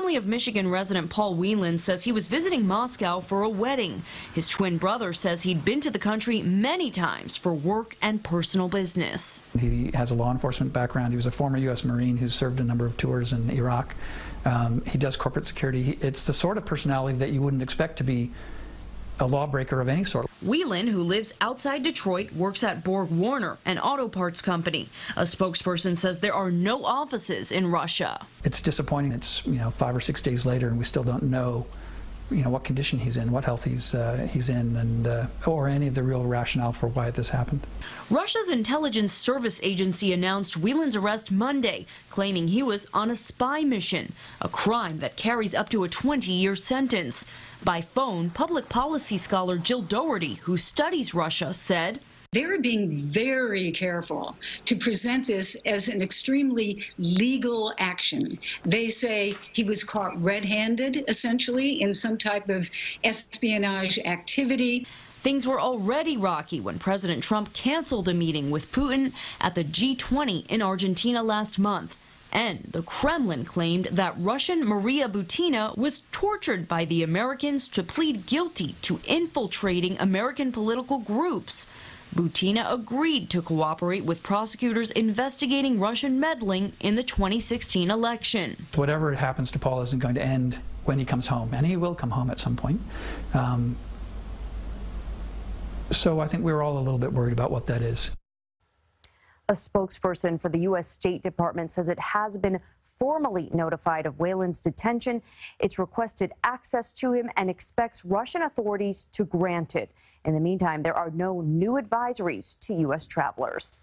family of Michigan resident Paul Whelan says he was visiting Moscow for a wedding. His twin brother says he'd been to the country many times for work and personal business. He has a law enforcement background. He was a former U.S. Marine who served a number of tours in Iraq. He does corporate security. It's the sort of personality that you wouldn't expect to be a lawbreaker of any sort. Whelan, who lives outside Detroit, works at Borg Warner, an auto parts company. A spokesperson says there are no offices in Russia. It's disappointing. It's 5 or 6 days later, and we still don't know what condition he's in, what health he's in, and or any of the real rationale for why this happened. Russia's intelligence service agency announced Whelan's arrest Monday, claiming he was on a spy mission, a crime that carries up to a 20-year sentence. By phone, public policy scholar Jill Doherty, who studies Russia, said, "They're being very careful to present this as an extremely legal action. They say he was caught red-handed, essentially, in some type of espionage activity." Things were already rocky when President Trump canceled a meeting with Putin at the G20 in Argentina last month. And the Kremlin claimed that Russian Maria Butina was tortured by the Americans to plead guilty to infiltrating American political groups. Butina agreed to cooperate with prosecutors investigating Russian meddling in the 2016 election. Whatever happens to Paul isn't going to end when he comes home, and he will come home at some point. So I think we're all a little bit worried about what that is. A spokesperson for the U.S. State Department says it has been formally notified of Whelan's detention. It's requested access to him and expects Russian authorities to grant it. In the meantime, there are no new advisories to U.S. travelers.